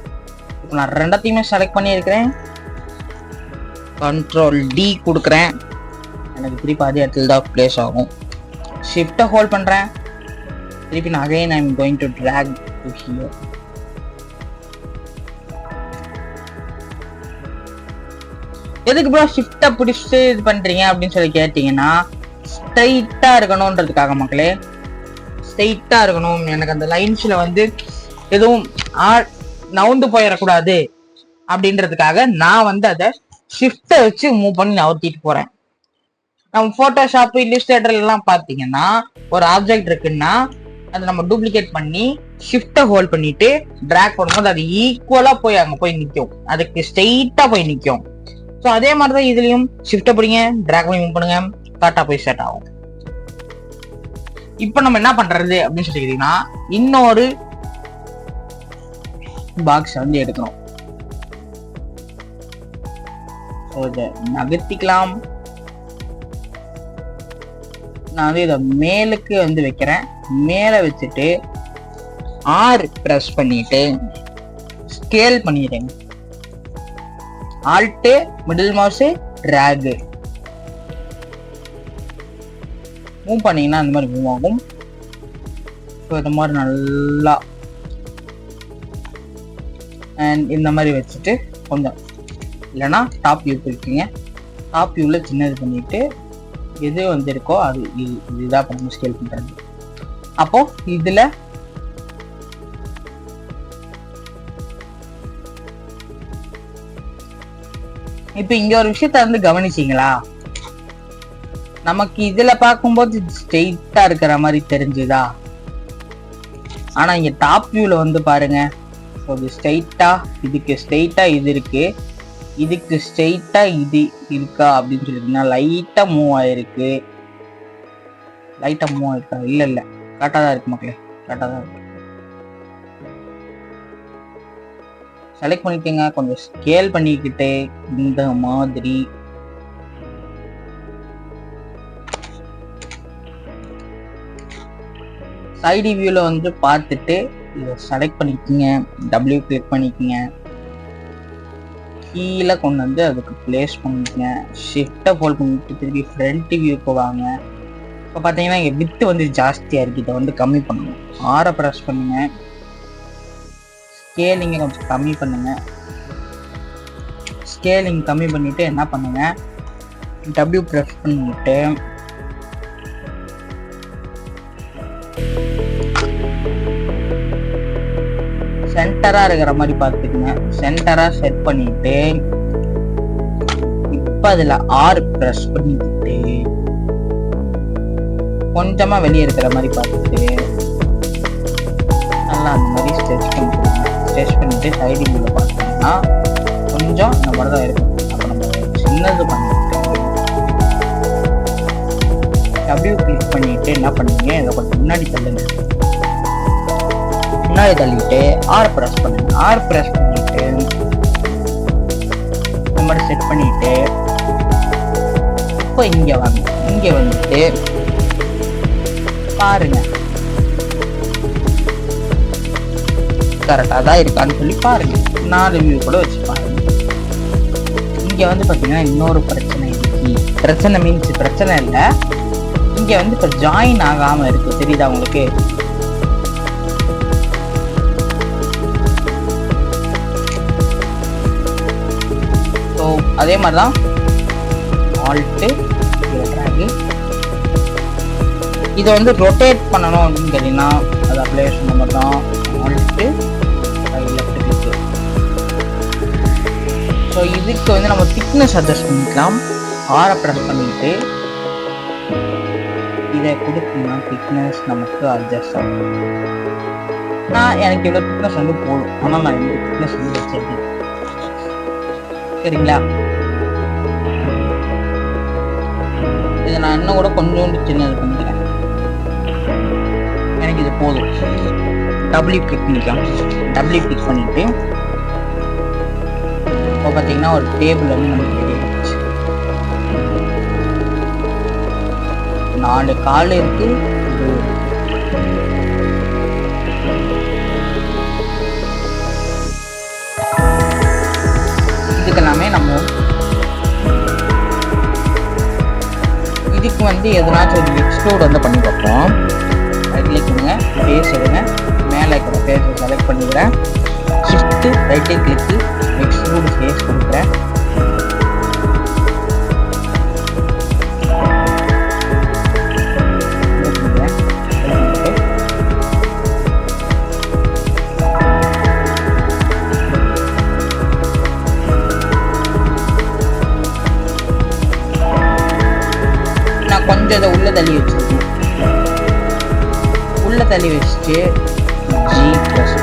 இப்போ நான் ரெண்டத்தையுமே செலக்ட் பண்ணியிருக்கிறேன். கண்ட்ரோல் டி கொடுக்குறேன். எனக்கு திருப்பி அதே இடத்துல தான் பிளேஸ் ஆகும். ஷிஃப்டை ஹோல்ட் பண்றேன். திருப்பி நான் again I am going to drag to here. எதுக்கு ப்ரோ ஷிஃப்ட்டை பிடிச்சிட்டு இது பண்றீங்க அப்படின்னு சொல்லி கேட்டீங்கன்னா, ஸ்ட்ரைட்டா இருக்கணும்ன்றதுக்காக மக்களே. ஸ்ட்ரைட்டா இருக்கணும், எனக்கு அந்த லைன்ஸ்ல வந்து எதுவும் நவுந்து போயிடக்கூடாது அப்படின்றதுக்காக நான் வந்து அதை ஷிஃப்ட்டை வச்சு மூவ் பண்ணி நவுத்திட்டு போறேன். நம்ம போட்டோஷாப் இல்லுஸ்ட்ரேட்டர் எல்லாம் பாத்தீங்கன்னா ஒரு ஆப்ஜெக்ட் இருக்குன்னா அதை நம்ம டூப்ளிகேட் பண்ணி ஷிஃப்ட்டை ஹோல்ட் பண்ணிட்டு டிராக் பண்ணும்போது அது ஈக்குவலா போய் அங்க போய் நிற்கும், அதுக்கு ஸ்ட்ரெயிட்டா போய் நிற்கும். ஸோ அதே மாதிரிதான் இதுலயும் ஷிஃப்ட்டை பிடிங்க, டிராக் பண்ணி மூவ் பண்ணுங்க, கரெக்டா போய் செட் ஆகும். இப்போ நம்ம என்ன பண்றது அப்படின்னு சொல்லிக்கிட்டீங்கன்னா, இன்னொரு பாக்ஸ் வந்து எடுக்கணும். இதை நகர்த்திக்கலாம். நான் வந்து இதை மேலுக்கு வந்து வைக்கிறேன். மேல வச்சுட்டு ஆர் பிரஸ் பண்ணிட்டு ஸ்கேல் பண்ணிடுறேன். Alt middle mouse drag move பண்ணீங்கன்னா அந்த மாதிரி மூவ் ஆகும். ஸோ இந்த மாதிரி நல்லா அண்ட் இந்த மாதிரி வச்சுட்டு கொஞ்சம் இல்லைன்னா டாப் வியூ போய்க்குங்க. டாப் வியூவில் சின்னது பண்ணிட்டு எது வந்து இருக்கோ அது இதுதான் பண்ணணும், ஸ்கேல் பண்ணுறது. அப்போ இதில் இப்போ இங்க ஒரு விஷயத்த வந்து கவனிச்சிங்களா, நமக்கு இதுல பார்க்கும்போது ஸ்ட்ரெயிட்டா இருக்கிற மாதிரி தெரிஞ்சுதா, ஆனா இங்க டாப் வியூல வந்து பாருங்க, ஸ்ட்ரெயிட்டா இதுக்கு ஸ்ட்ரெயிட்டா இது இருக்கு, இதுக்கு ஸ்ட்ரெயிட்டா இது இருக்கா அப்படின்னு சொல்லிட்டீங்கன்னா லைட்டா மூவ் ஆயிருக்கு. லைட்டா மூவ் ஆயிருக்கா? இல்ல இல்ல, கரெக்டா தான் இருக்கு மக்களே, கரெக்டா தான் இருக்கு. செலக்ட் பண்ணிக்கங்க, கொஞ்சம் ஸ்கேல் பண்ணிக்கிட்டு இந்த மாதிரி சைடு வியூல வந்து பார்த்துட்டு இதை செலக்ட் பண்ணிக்கங்க, டபிள்யூ கிளிக் பண்ணிக்கங்க, கீழே கொண்டு வந்து அதுக்கு பிளேஸ் பண்ணிக்கங்க, ஷிஃப்ட்டை ஹோல்ட் பண்ணிட்டு திருப்பி ஃப்ரண்ட் வியூக்கு வாங்க. இப்போ பார்த்தீங்கன்னா இங்கே வித்து வந்து ஜாஸ்தியாக இருக்குது, இதை வந்து கம்மி பண்ணணும். ஆரை ப்ரெஸ் பண்ணுங்க, ஸ்கேலிங்கை கொஞ்சம் கம்மி பண்ணுங்க. ஸ்கேலிங் கம்மி பண்ணிட்டு என்ன பண்ணுங்க, டபிள்யூ ப்ரெஸ் பண்ணிட்டு சென்டரா இருக்கிற மாதிரி பார்த்துக்குங்க. சென்டரா செட் பண்ணிட்டு இப்ப அதுல ஆர் ப்ரெஸ் பண்ணிட்டு கொஞ்சமா வெளியே இருக்கிற மாதிரி பார்த்துட்டு நல்லா அந்த மாதிரி ஸ்ட்ரெச் பண்ணிட்டு பண்ணிட்டு சைடு வியூல பார்த்தீங்கன்னா கொஞ்சம் இந்த மாதிரி தான் இருக்கும். அப்போ நம்ம சின்னது பண்ணிட்டு டபிள்யூ கிளிக் பண்ணிட்டு என்ன பண்ணுவீங்க, இதை கொஞ்சம் முன்னாடி தள்ளுங்க. முன்னாடி தள்ளிட்டு ஆர் ப்ரெஸ் பண்ணுங்க. ஆர் ப்ரெஸ் பண்ணிட்டு இந்த மாதிரி செட் பண்ணிட்டு இப்போ இங்க வாங்க. இங்க வந்துட்டு பாருங்க கரெக்டாக தான் இருக்கான்னு சொல்லி பாருங்க. 4 வியூ கூட வச்சு பாருங்க. இங்க வந்து பாத்தீங்கன்னா இன்னொரு பிரச்சனை இருக்கு. பிரச்சனை மீன்ஸ் பிரச்சனை இல்லை, இங்க வந்து இப்ப ஜாயின் ஆகாம இருக்கு, தெரியுதா உங்களுக்கு? ஸோ அதே மாதிரிதான் ஆல்ட்டு இதை வந்து ரொட்டேட் பண்ணணும் அப்படின்னு கேட்டீங்கன்னா அது அப்ளை பண்ண மாட்டோம். Alt left click. ஸோ இதுக்கு வந்து நம்ம திக்னஸ் அட்ஜஸ்ட் பண்ணிக்கலாம். ஆரை ப்ரெஸ் பண்ணிட்டு இதை கொடுத்தீங்கன்னா திக்னஸ் நமக்கு அட்ஜஸ்ட் ஆகும். நான் எனக்கு இவ்வளோ திக்னஸ் வந்து போடும், ஆனால் நான் இந்த திக்னஸ் வந்து வச்சிருக்கேன், சரிங்களா? இதை நான் இன்னும் கூட கொஞ்சோண்டு சின்னது பண்ணிக்கிறேன், எனக்கு இது போதும். டபிள்யூ கிளிக் பண்ணிக்கலாம். டபிள்யூ கிளிக் பண்ணிட்டு இப்போ பார்த்தீங்கன்னா ஒரு டேபிள் வந்து நமக்கு தெரியாது. 4 கால் இருக்கு. இதுக்கெல்லாமே நம்ம இதுக்கு வந்து எதனாச்சும் ஒரு எக்ஸ்ப்ளோர் வந்து பண்ணி பார்ப்போம். ரைட் கிளிக் பண்ணுங்க, ஃபேஸ் எடுங்க, மேலே இருக்கிற ஃபேஸை செலக்ட் பண்ணிக்கிறேன். Shift right click extrude face கொடுக்குறேன். கொஞ்சம் இதை உள்ள தள்ளி வச்சிருக்கேன். உள்ள தள்ளி வச்சுட்டு ஜி ப்ரெஸ்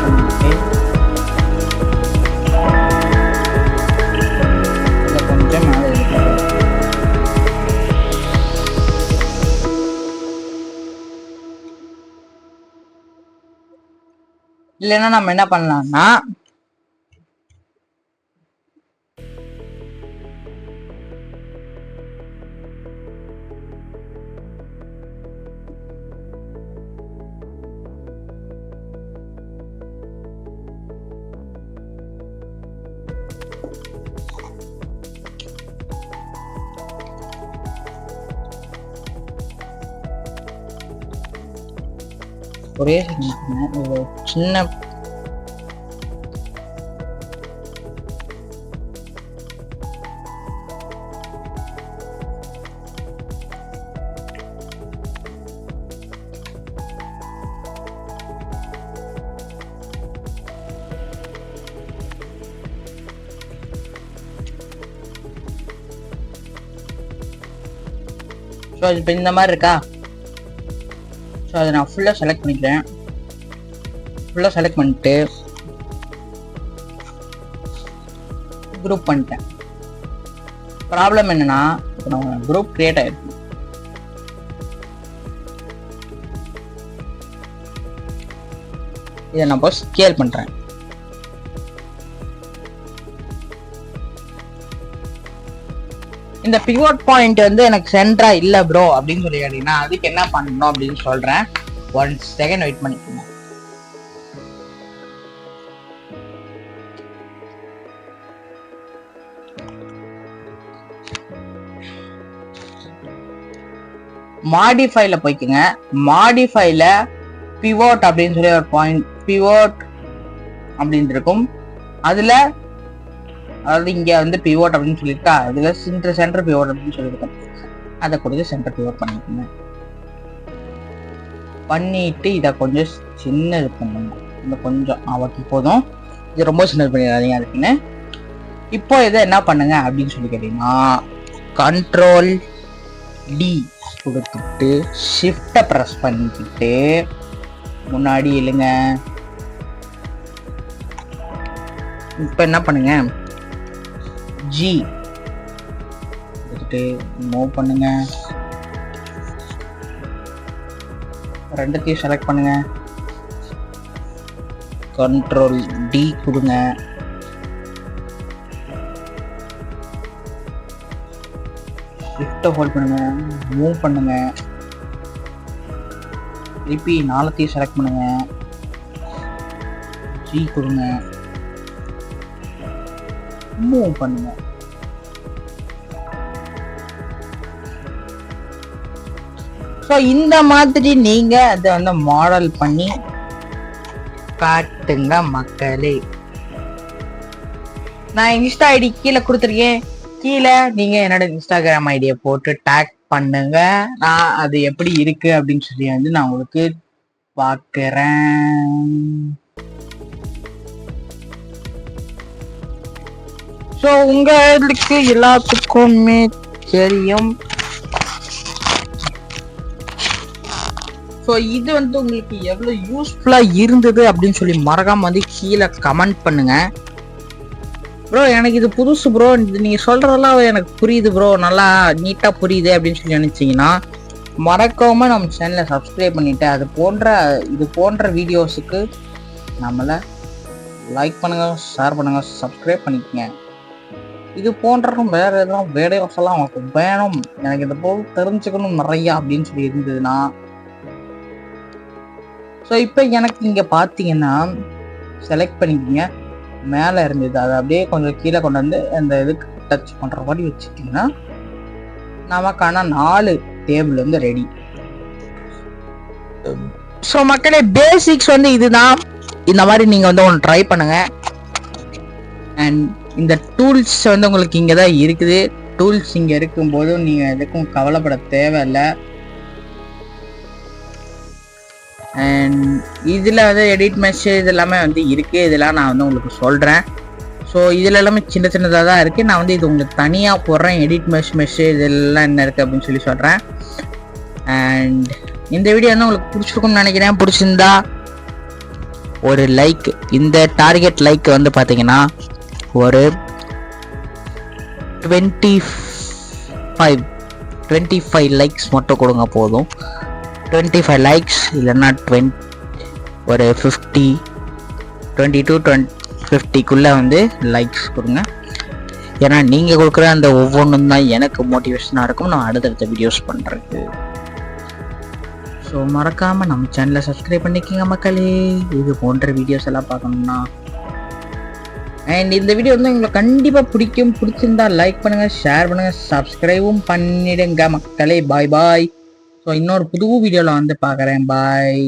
பண்ணிட்டு இதை கொஞ்சம் மேலே எடுத்துக்கிறேன். இல்லைன்னா நம்ம என்ன பண்ணலாம்னா ஒரே சின்ன ஸோ அது இப்போ இந்த மாதிரி இருக்கா. ஸோ அதை நான் ஃபுல்லாக செலக்ட் பண்ணிக்கிறேன். ஃபுல்லாக செலக்ட் பண்ணிட்டு குரூப் பண்ணிட்டேன். ப்ராப்ளம் என்னன்னா இப்போ நான் குரூப் கிரியேட் ஆயிருக்கு. இதை நான் இப்போ ஸ்கேல் பண்ணுறேன். இந்த பிவோட் பாயிண்ட் வந்து எனக்கு சென்டரா இல்ல ப்ரோ அப்படின்னு சொல்லி கேட்டீங்கன்னா அதுக்கு என்ன பண்ணணும் அப்படின்னு சொல்றேன். 1 செகண்ட் வெயிட் பண்ணிக்கோங்க. மாடிஃபைல போய்க்குங்க. மாடிஃபைல பிவோட் அப்படின்னு சொல்லி ஒரு பாயிண்ட் பிவோட் அப்படின்னு இருக்கும். அதுல அதாவது இங்க வந்து பிவோட் அப்படின்னு சொல்லியிருக்கா, அதுல சென்டர் பிவோட் அப்படின்னு சொல்லியிருக்கேன். அதை கொடுத்து சென்டர் பிவோட் பண்ணிக்கோங்க. பண்ணிட்டு இதை கொஞ்சம் சின்னது பண்ணுங்க. இந்த கொஞ்சம் அவருக்கு போதும், இது ரொம்ப சின்னது பண்ணிடாதீங்க அதுக்குன்னு. இப்போ இதை என்ன பண்ணுங்க அப்படின்னு சொல்லி கேட்டீங்கன்னா கண்ட்ரோல் டி கொடுத்துட்டு ஷிஃப்டை ப்ரெஸ் பண்ணிக்கிட்டு முன்னாடி இழுங்க. இப்போ என்ன பண்ணுங்க, ஜி எடுத்துட்டு மூவ் பண்ணுங்க. ரெண்டுத்தையும் செலக்ட் பண்ணுங்க. கண்ட்ரோல் டி கொடுங்க. ஷிஃப்ட்டை ஹோல்ட் பண்ணுங்க, மூவ் பண்ணுங்க. திருப்பி நாலத்தையும் செலக்ட் பண்ணுங்க, ஜி கொடுங்க, மூவ் பண்ணுங்க. ஸோ இந்த மாதிரி நீங்க அதை வந்து மாடல் பண்ணி காட்டுங்க மக்களே. நான் இன்ஸ்டா ஐடி கீழே கொடுத்துருக்கேன். கீழே நீங்க என்னோட இன்ஸ்டாகிராம் ஐடியை போட்டு டேக் பண்ணுங்க. நான் அது எப்படி இருக்கு அப்படின்னு சொல்லி வந்து நான் உங்களுக்கு பார்க்கிறேன். ஸோ உங்களுக்கு எல்லாத்துக்குமே தெரியும். ஸோ இது வந்து உங்களுக்கு எவ்வளோ யூஸ்ஃபுல்லாக இருந்தது அப்படின்னு சொல்லி மறக்காம வந்து கீழே கமெண்ட் பண்ணுங்க. ப்ரோ எனக்கு இது புதுசு ப்ரோ, இது நீங்கள் சொல்கிறதெல்லாம் எனக்கு புரியுது ப்ரோ, நல்லா நீட்டாக புரியுது அப்படின்னு சொல்லி நினச்சிங்கன்னா மறக்காம நம்ம சேனலை சப்ஸ்கிரைப் பண்ணிவிட்டு இது போன்ற வீடியோஸுக்கு நம்மளை லைக் பண்ணுங்கள், ஷேர் பண்ணுங்கள், சப்ஸ்கிரைப் பண்ணிக்கங்க. இது போன்ற வேறு எதுவும் வீடியோஸ் எல்லாம் உங்களுக்கு வேணும், எனக்கு இதை போல் தெரிஞ்சுக்கணும் நிறையா அப்படின்னு சொல்லி இருந்ததுன்னா ஸோ இப்போ எனக்கு இங்கே பார்த்தீங்கன்னா செலக்ட் பண்ணிக்கிங்க. மேலே இருந்தது அதை அப்படியே கொஞ்சம் கீழே கொண்டு வந்து அந்த இதுக்கு டச் பண்ணுற மாதிரி வச்சுட்டிங்கன்னா நமக்கான 4 டேபிள் வந்து ரெடி. ஸோ மக்களே பேசிக்ஸ் வந்து இதுதான். இந்த மாதிரி நீங்க வந்து ஒன்று ட்ரை பண்ணுங்க. அண்ட் இந்த டூல்ஸ் வந்து உங்களுக்கு இங்கே தான் இருக்குது. டூல்ஸ் இங்கே இருக்கும்போது நீங்க எதுக்கும் கவலைப்பட தேவையில்லை. அண்ட் இதில் வந்து எடிட் மெஷ் இது எல்லாமே வந்து இருக்குது. இதெல்லாம் நான் வந்து உங்களுக்கு சொல்கிறேன். ஸோ இதில் எல்லாமே சின்ன சின்னதாக தான் இருக்குது. நான் வந்து இது உங்களுக்கு தனியாக போடுறேன். எடிட் மெஷ் இதெல்லாம் என்ன இருக்குது அப்படின்னு சொல்லி சொல்கிறேன். அண்ட் இந்த வீடியோ வந்து உங்களுக்கு பிடிச்சிருக்கும்னு நினைக்கிறேன். பிடிச்சிருந்தா ஒரு லைக், இந்த டார்கெட் லைக் வந்து பார்த்தீங்கன்னா ஒரு 25 லைக்ஸ் மட்டும் கொடுங்க போதும். 25 லைக்ஸ் இல்லைன்னா ஒரு 20 to 50 வந்து லைக்ஸ் கொடுங்க. ஏன்னா நீங்கள் கொடுக்குற அந்த ஒவ்வொன்றும் தான் எனக்கு மோட்டிவேஷனாக இருக்கும் நான் அடுத்தடுத்த வீடியோஸ் பண்ணுறதுக்கு. ஸோ மறக்காமல் நம்ம சேனலை சப்ஸ்கிரைப் பண்ணிக்கோங்க மக்களே, இது போன்ற வீடியோஸ் எல்லாம் பார்க்கணும்னா. அண்ட் இந்த வீடியோ வந்து உங்களுக்கு கண்டிப்பாக பிடிச்சிருந்தா லைக் பண்ணுங்கள், ஷேர் பண்ணுங்கள், சப்ஸ்கிரைபும் பண்ணிடுங்க மக்களே. பாய் பாய். ஸோ இன்னொரு புது வீடியோவில் வந்து பார்க்குறேன். பாய்.